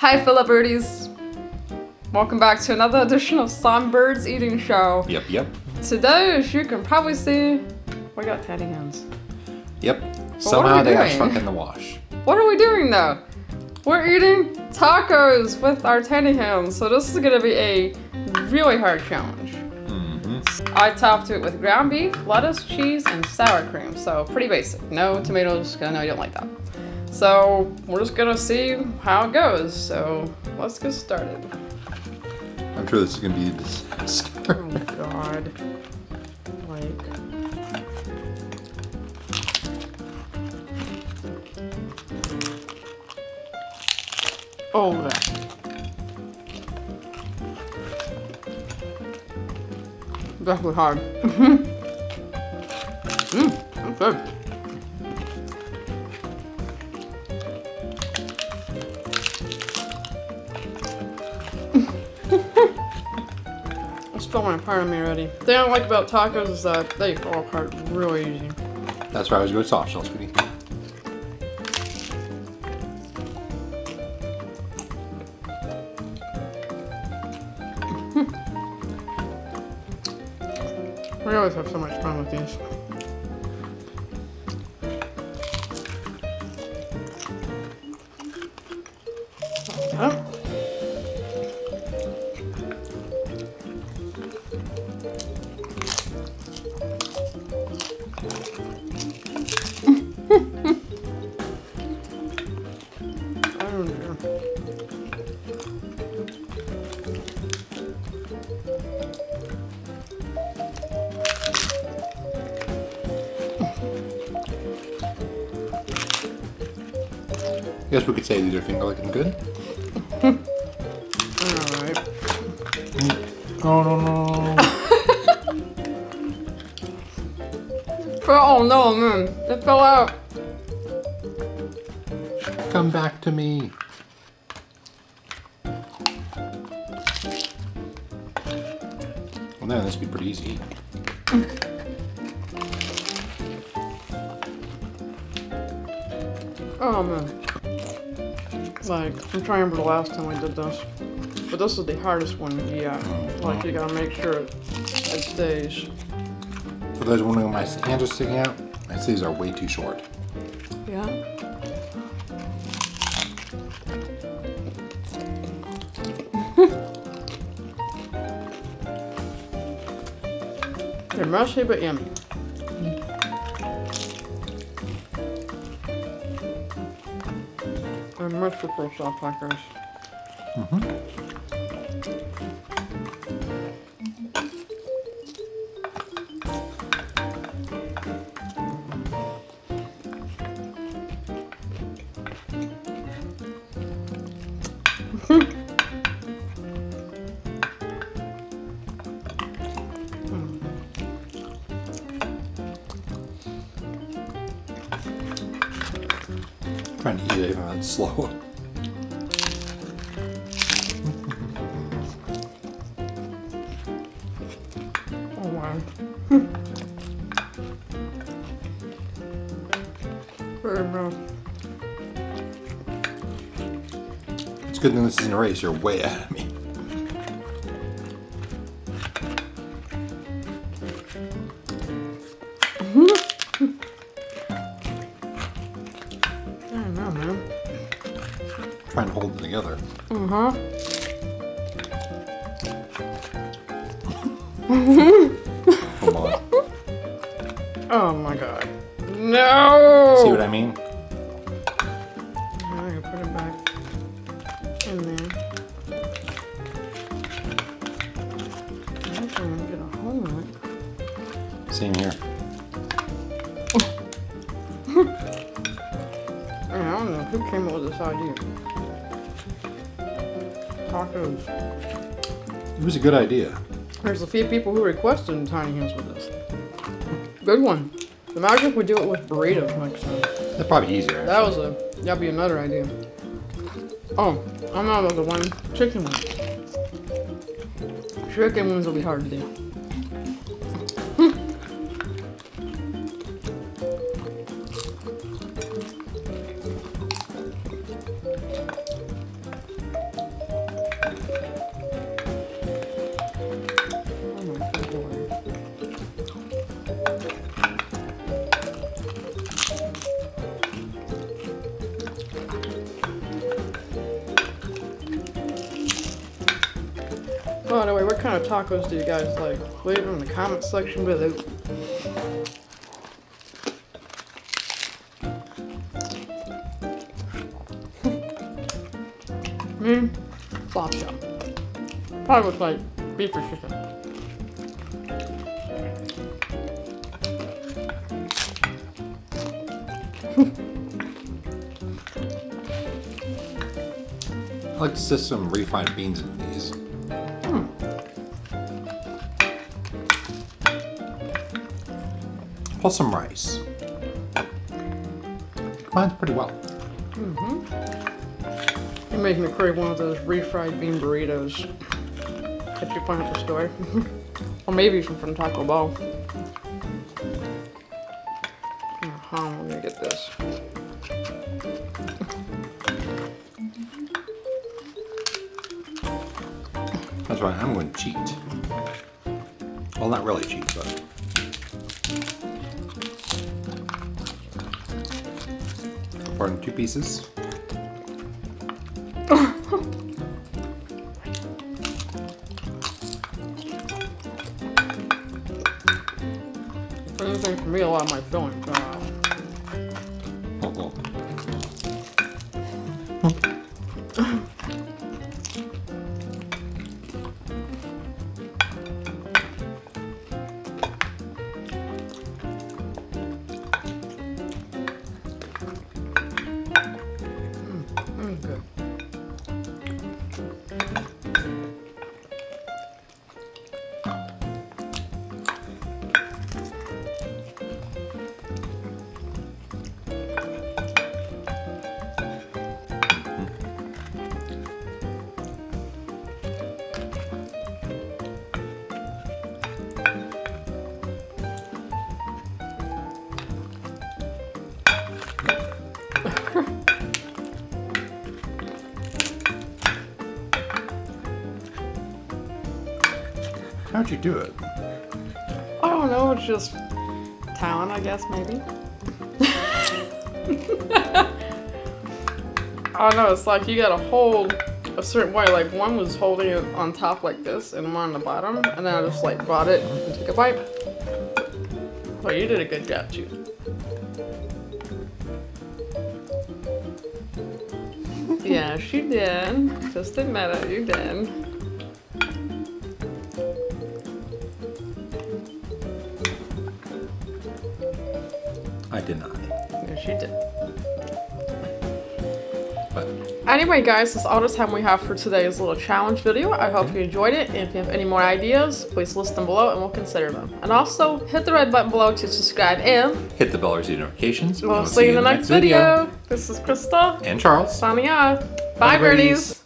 Hi, fellow birdies. Welcome back to another edition of SongByrd's Eating Show. Yep. Today, as you can probably see, we got teddy hands. Yep. Well, Somehow they got shrunk in the wash. What are we doing though? We're eating tacos with our teddy hands, so this is gonna be a really hard challenge. I topped it with ground beef, lettuce, cheese, and sour cream, so pretty basic. No tomatoes, because I know you don't like that. So we're just gonna see how it goes, so let's get started. I'm sure this is gonna be a disaster. Oh god. Oh, that. Definitely hard. That's good. It's falling apart on me already. The thing I like about tacos is that they fall apart really easy. That's why I was going soft shell, sweetie. We always have so much fun with these. Yeah. Oh dear. I guess we could say these are finger looking good. Alright. No. Oh no, man. It fell out. Come back to me. Well, then this would be pretty easy. Oh man. Like, I'm trying to remember the last time we did this. But this is the hardest one yet. Like, you gotta make sure it stays. For those wondering why my hands are sticking out, my sleeves are way too short. Yeah. They're messy but yummy. I'm merciful soft crackers. Trying to eat it even though it's slow. Oh wow. Very rough. It's a good thing this isn't a race. You're way ahead of me. I don't know, man. Trying to hold it together. Come on. Oh my god. No! See what I mean? Now I gotta put it back in there. I'm trying to get a hole in it. Same here. I don't know who came up with this idea. Tacos. It was a good idea. There's a few people who requested tiny hands with this. Good one. Imagine if we do it with burritos next time. That's probably easier. That'd be another idea. Oh, I'm not about the one chicken one. Chicken ones will be hard to do. kind of tacos do you guys like? Leave them in the comment section below. Flop shop. Probably looks like beef or chicken. I like to sift some refried beans in these. Plus some rice. Combines pretty well. You're making me crave one of those refried bean burritos that you find at the store. Or maybe even from Taco Bell. I'm gonna get this. That's right, I'm going to cheat. Well, not really cheat, but... Pour in 2 pieces. Anything for me, a lot of my feelings. Oh. Good. How'd you do it? I don't know, it's just talent, I guess, maybe. I don't know, it's like you gotta hold a certain way. Like one was holding it on top like this and one on the bottom, and then I just like brought it and took a bite. Well, you did a good job too. Yes, you did. Just admit it, you did. I did not. Yes, you did. But Anyway, guys, that's all the time we have for today's little challenge video. I hope you enjoyed it. And if you have any more ideas, please list them below and we'll consider them. And also, hit the red button below to subscribe and hit the bell to receive notifications. we'll see you in the next video. This is Krista And Charles. signing off. Bye, birdies.